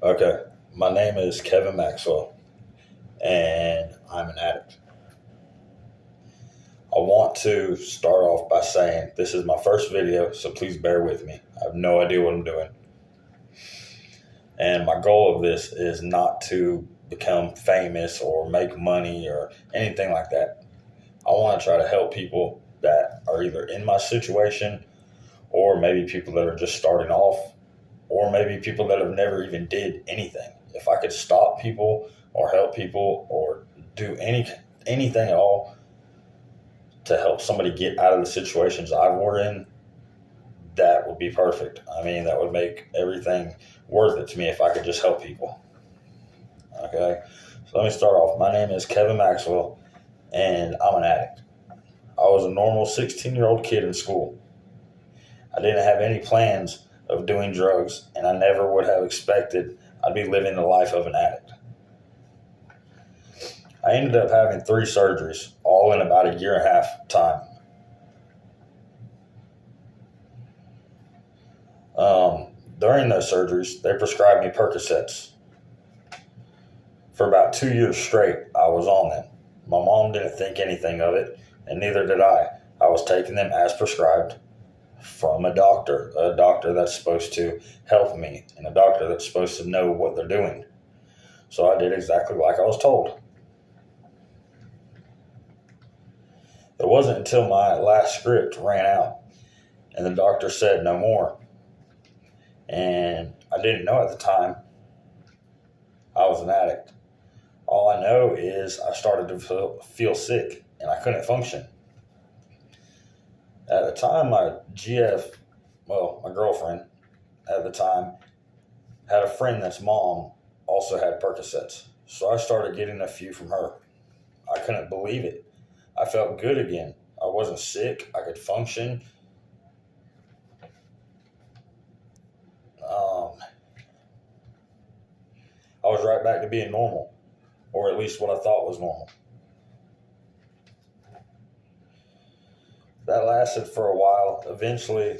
Okay, my name is Kevin Maxwell, and I'm an addict. I want to start off by saying this is my first video, so please bear with me. I have no idea what I'm doing. And my goal of this is not to become famous or make money or anything like that. I want to try to help people that are either in my situation or maybe people that are just starting off or maybe people that have never even did anything. If I could stop people or help people or do anything at all to help somebody get out of the situations I've were in, that would be perfect. I mean, that would make everything worth it to me if I could just help people. Okay, so let me start off. My name is Kevin Maxwell, and I'm an addict. I was a normal 16-year-old kid in school. I didn't have any plans of doing drugs, and I never would have expected I'd be living the life of an addict. I ended up having 3 surgeries, all in about a year and a half time. During those surgeries, they prescribed me Percocets. For about 2 years straight, I was on them. My mom didn't think anything of it, and neither did I. I was taking them as prescribed from a doctor that's supposed to help me, and a doctor that's supposed to know what they're doing. So I did exactly like I was told. It wasn't until my last script ran out and the doctor said no more. And I didn't know at the time I was an addict. All I know is I started to feel sick and I couldn't function. At the time, my girlfriend at the time, had a friend that's mom also had Percocets. So I started getting a few from her. I couldn't believe it. I felt good again. I wasn't sick. I could function. Um, I was right back to being normal, or at least what I thought was normal. That lasted for a while. Eventually,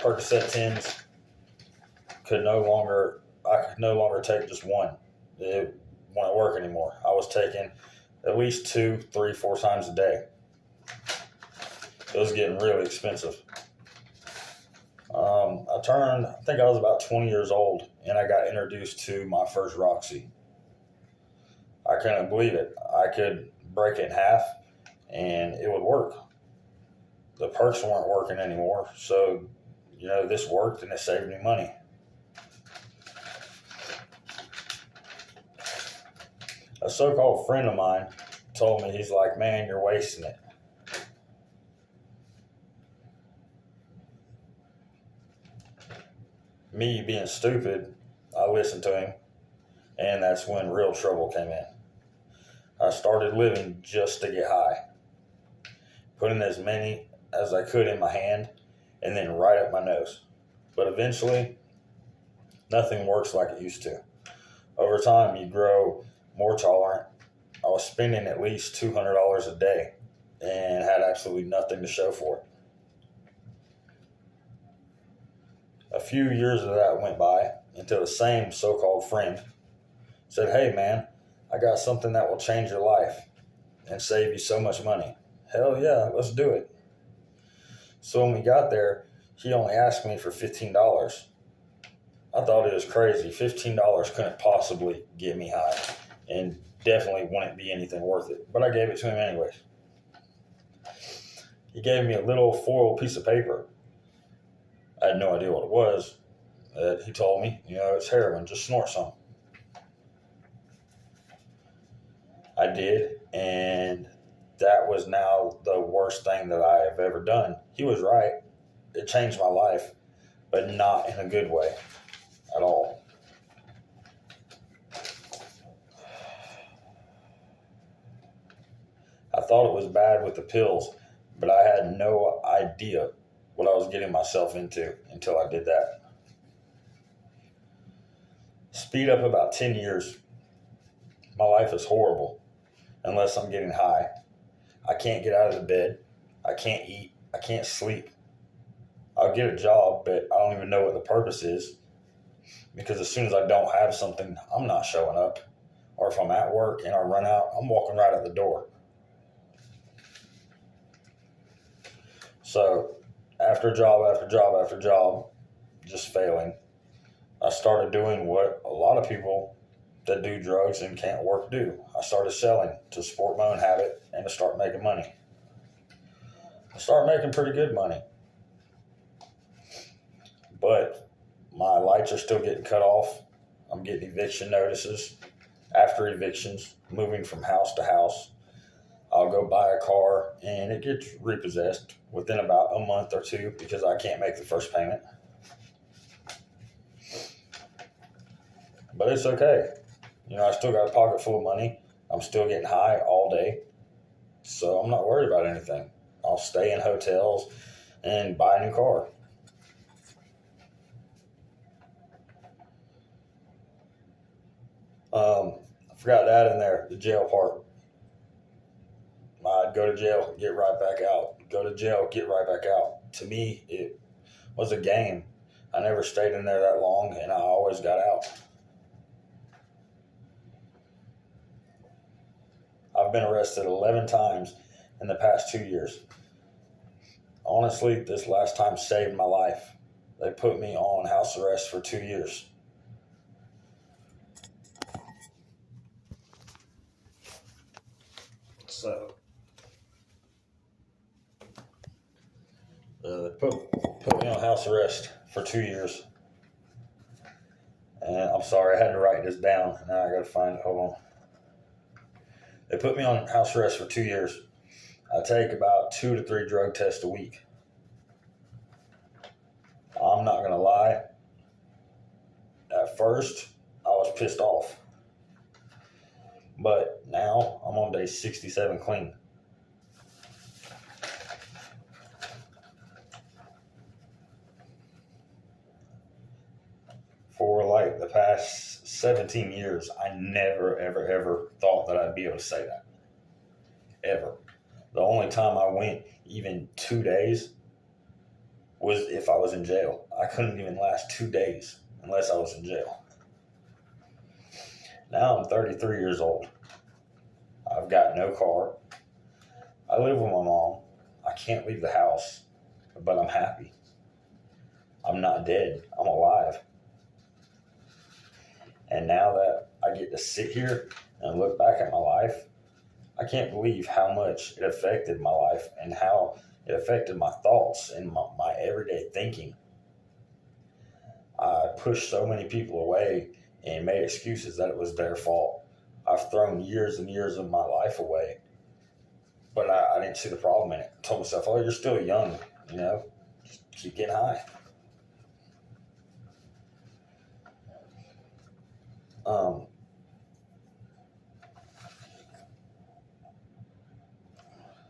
Percocet 10s I could no longer take just one. It wouldn't work anymore. I was taking at least 2, 3, 4 times a day. It was getting really expensive. I think I was about 20 years old, and I got introduced to my first Roxy. I couldn't believe it. I could break it in half, and it would work. The perks weren't working anymore, so this worked, and it saved me money. A so-called friend of mine told me, he's like, "Man, you're wasting it." Me being stupid, I listened to him, and that's when real trouble came in. I started living just to get high, putting as many as I could in my hand and then right up my nose. But eventually, nothing works like it used to. Over time, you grow more tolerant. I was spending at least $200 a day and had absolutely nothing to show for it. A few years of that went by until the same so-called friend said, "Hey man, I got something that will change your life and save you so much money." Hell yeah, let's do it. So when we got there, he only asked me for $15. I thought it was crazy. $15 couldn't possibly get me high and definitely wouldn't be anything worth it. But I gave it to him anyways. He gave me a little foil piece of paper. I had no idea what it was. He told me, it's heroin, just snort some. I did, and that was now the worst thing that I have ever done. He was right. It changed my life, but not in a good way at all. I thought it was bad with the pills, but I had no idea what I was getting myself into until I did that. Speed up about 10 years. My life is horrible unless I'm getting high. I can't get out of the bed. I can't eat. I can't sleep. I'll get a job, but I don't even know what the purpose is. because as soon as I don't have something, I'm not showing up. Or if I'm at work and I run out, I'm walking right out the door. So after job after job after job, just failing, I started doing what a lot of people that do drugs and can't work do. I started selling to support my own habit and to start making money. I started making pretty good money. But my lights are still getting cut off. I'm getting eviction notices after evictions, moving from house to house. I'll go buy a car and it gets repossessed within about a month or two because I can't make the first payment. But it's okay. I still got a pocket full of money. I'm still getting high all day. So I'm not worried about anything. I'll stay in hotels and buy a new car. I forgot to add in there the jail part. I'd go to jail, get right back out. Go to jail, get right back out. To me, it was a game. I never stayed in there that long, and I always got out. I've been arrested 11 times in the past 2 years. Honestly, this last time saved my life. They put me on house arrest for 2 years. So, they put me on house arrest for 2 years. And I'm sorry, I had to write this down. Now I got to find it. Hold on. They put me on house arrest for 2 years. I take about 2 to 3 drug tests a week. I'm not going to lie. At first, I was pissed off. But now I'm on day 67 clean. For like the past 17 years, I never, ever, ever thought that I'd be able to say that. Ever. The only time I went even 2 days was if I was in jail. I couldn't even last 2 days unless I was in jail. Now I'm 33 years old. I've got no car. I live with my mom. I can't leave the house, but I'm happy. I'm not dead. I'm alive. And now that I get to sit here and look back at my life, I can't believe how much it affected my life and how it affected my thoughts and my everyday thinking. I pushed so many people away and made excuses that it was their fault. I've thrown years and years of my life away, but I didn't see the problem in it. I told myself, oh, you're still young, just keep getting high.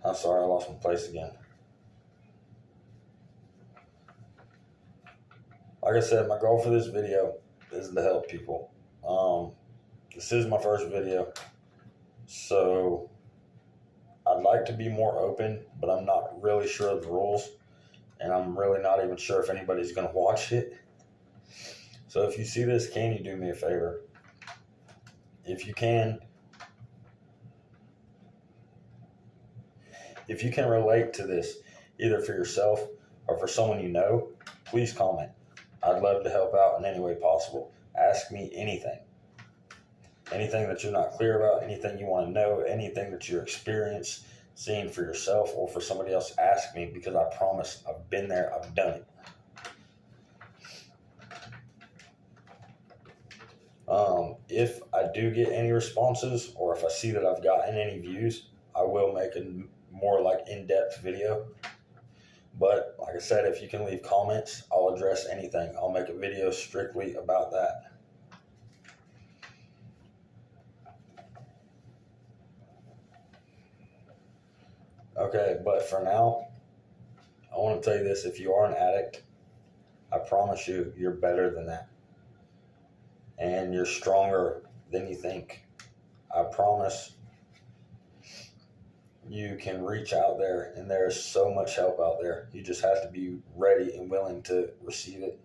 I'm sorry, I lost my place again. Like I said, my goal for this video is to help people. This is my first video, so I'd like to be more open, but I'm not really sure of the rules, and I'm really not even sure if anybody's going to watch it. So if you see this, can you do me a favor? If you can relate to this, either for yourself or for someone you know, please comment. I'd love to help out in any way possible. Ask me anything. Anything that you're not clear about, anything you want to know, anything that you're experiencing for yourself or for somebody else, ask me, because I promise I've been there, I've done it. If I do get any responses or if I see that I've gotten any views, I will make a more in-depth video. But like I said, if you can leave comments, I'll address anything. I'll make a video strictly about that. Okay, but for now, I want to tell you this. If you are an addict, I promise you, you're better than that. And you're stronger than you think. I promise you can reach out there, and there is so much help out there. You just have to be ready and willing to receive it.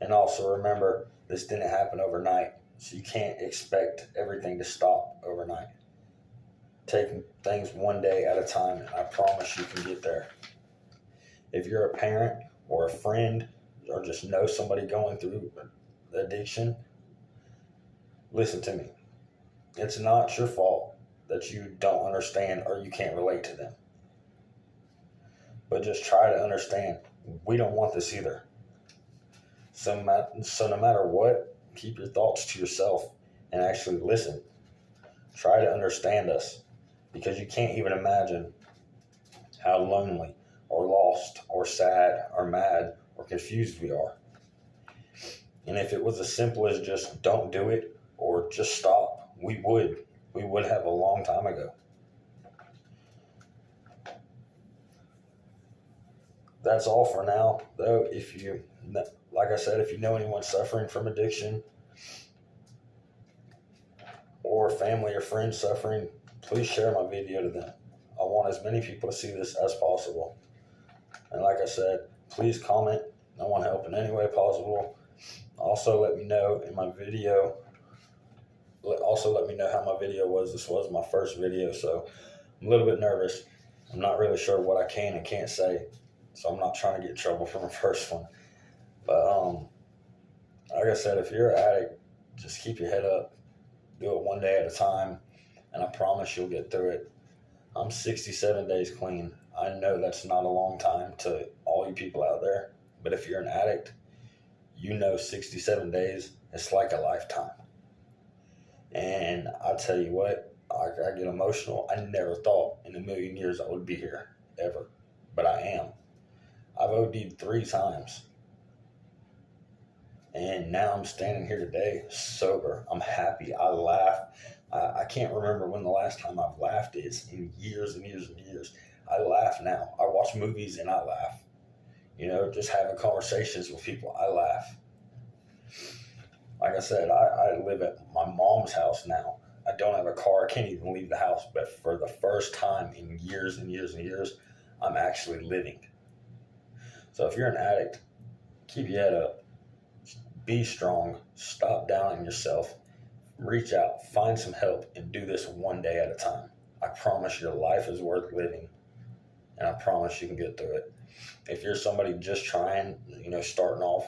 And also remember, this didn't happen overnight, so you can't expect everything to stop overnight. Taking things one day at a time, and I promise you can get there. If you're a parent or a friend or just know somebody going through addiction, listen to me. It's not your fault that you don't understand or you can't relate to them. But just try to understand. We don't want this either. So no matter what, keep your thoughts to yourself and actually listen. Try to understand us, because you can't even imagine how lonely or lost or sad or mad or confused we are. And if it was as simple as just don't do it or just stop, we would have a long time ago. That's all for now, though. Like I said, if you know anyone suffering from addiction or family or friends suffering, please share my video to them. I want as many people to see this as possible. And like I said, please comment. I want to help in any way possible. Also, let me know in my video. Also, let me know how my video was. This was my first video, so I'm a little bit nervous. I'm not really sure what I can and can't say, so I'm not trying to get in trouble from the first one. But like I said, if you're an addict, just keep your head up. Do it one day at a time, and I promise you'll get through it. I'm 67 days clean. I know that's not a long time to all you people out there, but if you're an addict, you know 67 days, it's like a lifetime. And I tell you what, I get emotional. I never thought in a million years I would be here, ever. But I am. I've OD'd 3 times. And now I'm standing here today, sober. I'm happy. I laugh. I can't remember when the last time I've laughed is in years and years and years. I laugh now. I watch movies and I laugh. Just having conversations with people, I laugh. Like I said, I live at my mom's house now. I don't have a car. I can't even leave the house. But for the first time in years and years and years, I'm actually living. So if you're an addict, keep your head up. Be strong. Stop downing yourself. Reach out. Find some help and do this one day at a time. I promise your life is worth living. And I promise you can get through it. If you're somebody just trying, starting off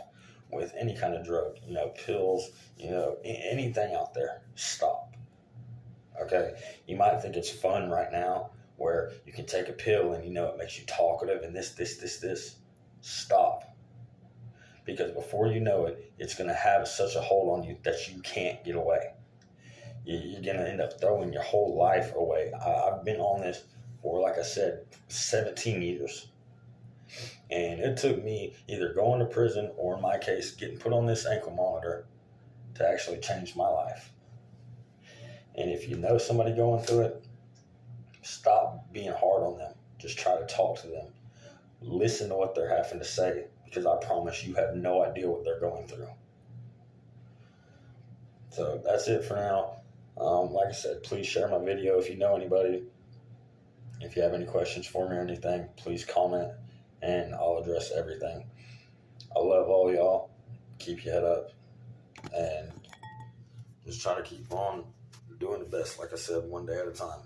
with any kind of drug, pills, anything out there, stop. Okay? You might think it's fun right now where you can take a pill and it makes you talkative and this. Stop. Because before you know it, it's going to have such a hold on you that you can't get away. You're going to end up throwing your whole life away. I've been on this for, like I said, 17 years. And it took me either going to prison or, in my case, getting put on this ankle monitor to actually change my life. And if you know somebody going through it, stop being hard on them. Just try to talk to them. Listen to what they're having to say, because I promise you have no idea what they're going through. So that's it for now. Like I said, please share my video if you know anybody. If you have any questions for me or anything, please comment and I'll address everything. I love all y'all. Keep your head up and just try to keep on doing the best, like I said, one day at a time.